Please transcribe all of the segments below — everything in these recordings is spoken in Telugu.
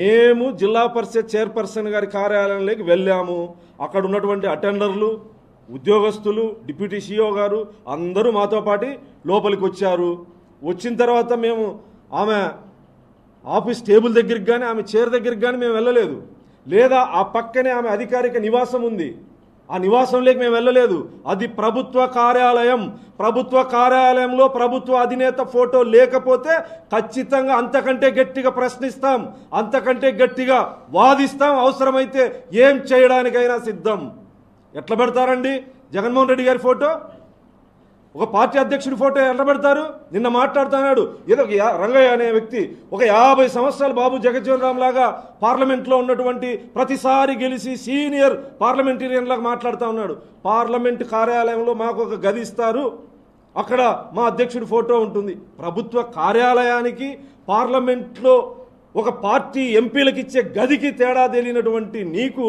మేము జిల్లా పరిషత్ చైర్పర్సన్ గారి కార్యాలయంలోకి వెళ్ళాము. అక్కడ ఉన్నటువంటి అటెండర్లు, ఉద్యోగస్తులు, డిప్యూటీ సిఇఓ గారు అందరూ మాతో పాటు లోపలికి వచ్చారు. వచ్చిన తర్వాత మేము ఆమె ఆఫీస్ టేబుల్ దగ్గరికి కానీ ఆమె చైర్ దగ్గరికి కానీ మేము వెళ్ళలేదు. లేదా ఆ పక్కనే ఆమె అధికారిక నివాసం ఉంది, ఆ నివాసంలోకి మేము వెళ్ళలేదు. అది ప్రభుత్వ కార్యాలయం. ప్రభుత్వ కార్యాలయంలో ప్రభుత్వ అధినేత ఫోటో లేకపోతే ఖచ్చితంగా అంతకంటే గట్టిగా ప్రశ్నిస్తాం, అంతకంటే గట్టిగా వాదిస్తాం, అవసరమైతే ఏం చేయడానికైనా సిద్ధం. ఎట్లా పెడతారండి జగన్మోహన్ రెడ్డి గారి ఫోటో? ఒక పార్టీ అధ్యక్షుడి ఫోటో ఎట్లా పెడతారు? నిన్న మాట్లాడుతున్నాడు ఏదో రంగయ్య అనే వ్యక్తి ఒక 50 సంవత్సరాలు బాబు జగజ్జీవన్ రామ్ లాగా పార్లమెంట్లో ఉన్నటువంటి ప్రతిసారి గెలిచి సీనియర్ పార్లమెంటేరియన్ లాగా మాట్లాడుతూ ఉన్నాడు. పార్లమెంట్ కార్యాలయంలో మాకు ఒక గది ఇస్తారు, అక్కడ మా అధ్యక్షుడి ఫోటో ఉంటుంది. ప్రభుత్వ కార్యాలయానికి పార్లమెంట్లో ఒక పార్టీ ఎంపీలకు ఇచ్చే గదికి తేడా తెలియనటువంటి నీకు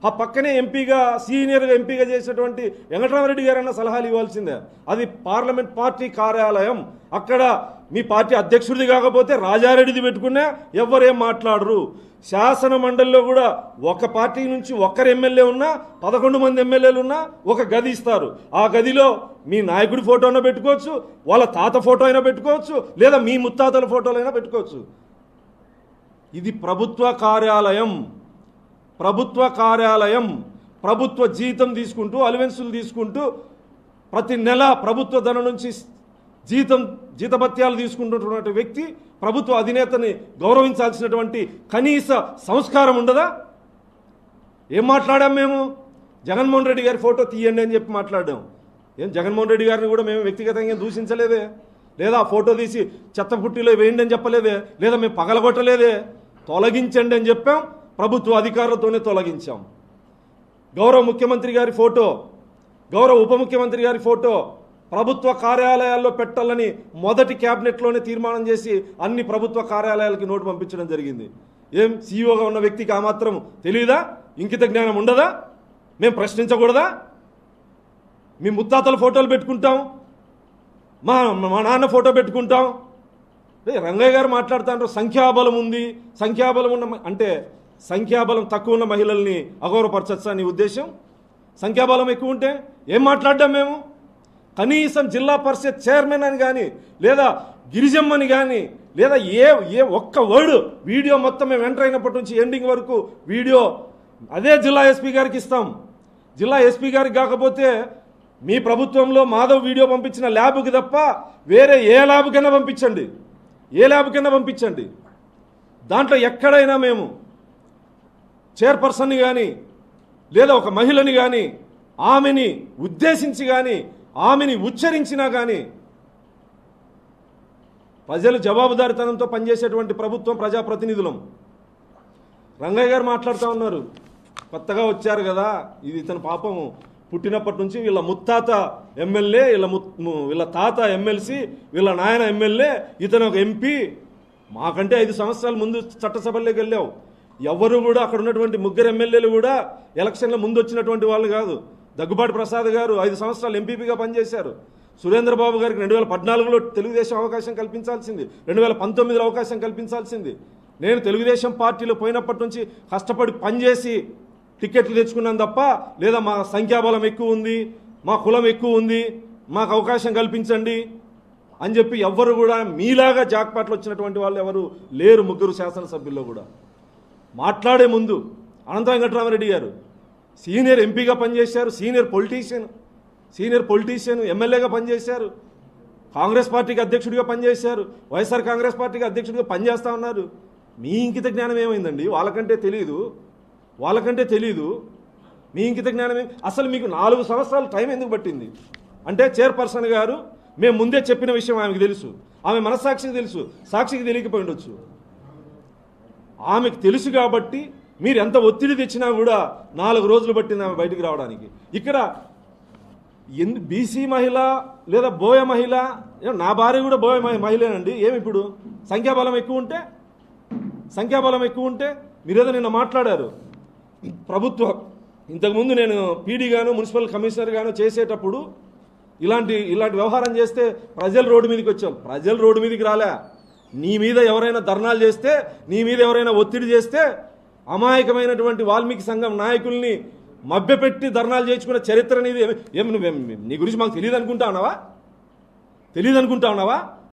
ఆ పక్కనే ఎంపీగా సీనియర్గా ఎంపీగా చేసినటువంటి వెంకటరామరెడ్డి గారన్న సలహాలు ఇవ్వాల్సిందే. అది పార్లమెంట్ పార్టీ కార్యాలయం. అక్కడ మీ పార్టీ అధ్యక్షుడిది కాకపోతే రాజారెడ్డిది పెట్టుకున్నా ఎవ్వరేం మాట్లాడరు. శాసన మండలిలో కూడా ఒక పార్టీ నుంచి ఒక్కరు ఎమ్మెల్యే ఉన్నా 11 మంది ఎమ్మెల్యేలు ఉన్నా ఒక గది ఇస్తారు. ఆ గదిలో మీ నాయకుడి ఫోటో అయినా పెట్టుకోవచ్చు, వాళ్ళ తాత ఫోటో అయినా పెట్టుకోవచ్చు, లేదా మీ ముత్తాతల ఫోటోలు అయినా పెట్టుకోవచ్చు. ఇది ప్రభుత్వ కార్యాలయం. ప్రభుత్వ కార్యాలయం. ప్రభుత్వ జీతం తీసుకుంటూ అలవెన్సులు తీసుకుంటూ ప్రతి నెల ప్రభుత్వ ధనం నుంచి జీతభత్యాలు తీసుకుంటున్నటువంటి వ్యక్తి ప్రభుత్వ అధినేతని గౌరవించాల్సినటువంటి కనీస సంస్కారం ఉండదా? ఏం మాట్లాడాం మేము? జగన్మోహన్ రెడ్డి గారి ఫోటో తీయండి అని చెప్పి మాట్లాడాం. ఏం జగన్మోహన్ రెడ్డి గారిని కూడా మేము వ్యక్తిగతంగా దూషించలేదే, లేదా ఫోటో తీసి చెత్తపుట్టిలో వేయండి అని చెప్పలేదే, లేదా మేము పగలగొట్టలేదే. తొలగించండి అని చెప్పాం, ప్రభుత్వ అధికారులతోనే తొలగించాం. గౌరవ ముఖ్యమంత్రి గారి ఫోటో, గౌరవ ఉప ముఖ్యమంత్రి గారి ఫోటో ప్రభుత్వ కార్యాలయాల్లో పెట్టాలని మొదటి క్యాబినెట్లోనే తీర్మానం చేసి అన్ని ప్రభుత్వ కార్యాలయాలకి నోటు పంపించడం జరిగింది. ఏం సీఈఓగా ఉన్న వ్యక్తికి ఆ మాత్రం తెలియదా? ఇంకిత జ్ఞానం ఉండదా? మేము ప్రశ్నించకూడదా? మీ ముత్తాతల ఫోటోలు పెట్టుకుంటాం, మా నాన్న ఫోటో పెట్టుకుంటాం. రంగయ్య గారు మాట్లాడుతుంటారు సంఖ్యాబలం ఉంది, సంఖ్యాబలం ఉన్న అంటే సంఖ్యాబలం తక్కువ ఉన్న మహిళల్ని అగౌరవపరచచ్చా నీ ఉద్దేశం? సంఖ్యాబలం ఎక్కువ ఉంటే ఏం మాట్లాడ్డాం మేము? కనీసం జిల్లా పరిషత్ చైర్మన్ అని కానీ, లేదా గిరిజమ్మని కానీ, లేదా ఏ ఒక్క వర్డ్ వీడియో మొత్తం మేము ఎంటర్ అయినప్పటి నుంచి ఎండింగ్ వరకు వీడియో అదే జిల్లా ఎస్పీ గారికి ఇస్తాం. జిల్లా ఎస్పీ గారికి కాకపోతే మీ ప్రభుత్వంలో మాధవ్ వీడియో పంపించిన ల్యాబ్కి తప్ప వేరే ఏ ల్యాబ్కైనా పంపించండి, ఏ ల్యాబ్కైనా పంపించండి. దాంట్లో ఎక్కడైనా మేము చైర్పర్సన్ని కానీ, లేదా ఒక మహిళని కానీ, ఆమెని ఉద్దేశించి కానీ, ఆమెని ఉచ్చరించినా కానీ ప్రజలు జవాబుదారీతనంతో పనిచేసేటువంటి ప్రభుత్వం, ప్రజాప్రతినిధులం. రంగయ్య గారు మాట్లాడుతూ ఉన్నారు, కొత్తగా వచ్చారు కదా, ఇది ఇతను పాపం పుట్టినప్పటి నుంచి వీళ్ళ ముత్తాత ఎమ్మెల్యే, వీళ్ళ తాత ఎమ్మెల్సీ, వీళ్ళ నాయన ఎమ్మెల్యే, ఇతను ఒక ఎంపీ. మాకంటే 5 సంవత్సరాల ముందు చట్టసభల్లోకి వెళ్ళావు. ఎవరు కూడా అక్కడ ఉన్నటువంటి 3 ఎమ్మెల్యేలు కూడా ఎలక్షన్ల ముందు వచ్చినటువంటి వాళ్ళు కాదు. దగ్గుబాటి ప్రసాద్ గారు 5 సంవత్సరాలు ఎంపీపీగా పనిచేశారు. సురేంద్రబాబు గారికి 2014లో తెలుగుదేశం అవకాశం కల్పించాల్సింది, 2019లో అవకాశం కల్పించాల్సింది. నేను తెలుగుదేశం పార్టీలో పోయినప్పటి నుంచి కష్టపడి పనిచేసి టికెట్లు తెచ్చుకున్నాను తప్ప, లేదా మా సంఖ్యాబలం ఎక్కువ ఉంది, మా కులం ఎక్కువ ఉంది, మాకు అవకాశం కల్పించండి అని చెప్పి ఎవ్వరు కూడా మీలాగా జాక్పాట్లు వచ్చినటువంటి వాళ్ళు ఎవరు లేరు. 3 శాసనసభ్యుల్లో కూడా మాట్లాడే ముందు అనంత వెంకటరామరెడ్డి గారు సీనియర్ ఎంపీగా పనిచేశారు, సీనియర్ పొలిటీషియన్ ఎమ్మెల్యేగా పనిచేశారు, కాంగ్రెస్ పార్టీకి అధ్యక్షుడిగా పనిచేశారు, వైఎస్ఆర్ కాంగ్రెస్ పార్టీకి అధ్యక్షుడిగా పనిచేస్తూ ఉన్నారు. మీ ఇంకిత జ్ఞానం ఏమైందండి? వాళ్ళకంటే తెలీదు. మీ ఇంకిత జ్ఞానం అసలు మీకు 4 సంవత్సరాలు టైం ఎందుకు పట్టింది అంటే, చైర్పర్సన్ గారు మేము ముందే చెప్పిన విషయం ఆమెకు తెలుసు, ఆమె మనస్సాక్షికి తెలుసు, సాక్షికి తెలియకపోయి ఉండొచ్చు. ఆమెకు తెలుసు కాబట్టి మీరు ఎంత ఒత్తిడి తెచ్చినా కూడా 4 రోజులు పట్టింది ఆమె బయటికి రావడానికి. ఇక్కడ బీసీ మహిళ లేదా బోయ మహిళ, నా భార్య కూడా బోయ మహిళేనండి. ఏమి ఇప్పుడు సంఖ్యాబలం ఎక్కువ ఉంటే మీరేదో నిన్న మాట్లాడారు. ప్రభుత్వం ఇంతకుముందు నేను పీడీగాను మున్సిపల్ కమిషనర్గాను చేసేటప్పుడు ఇలాంటి వ్యవహారం చేస్తే ప్రజలు రోడ్డు మీదకి వచ్చారు. ప్రజలు రోడ్డు మీదకి రాలే, నీ మీద ఎవరైనా ధర్నాలు చేస్తే, నీ మీద ఎవరైనా ఒత్తిడి చేస్తే అమాయకమైనటువంటి వాల్మీకి సంఘం నాయకుల్ని మభ్యపెట్టి ధర్నాలు చేయించుకున్న చరిత్ర నీది. ఏం నీ గురించి మాకు తెలియదు అనుకుంటా ఉన్నావా?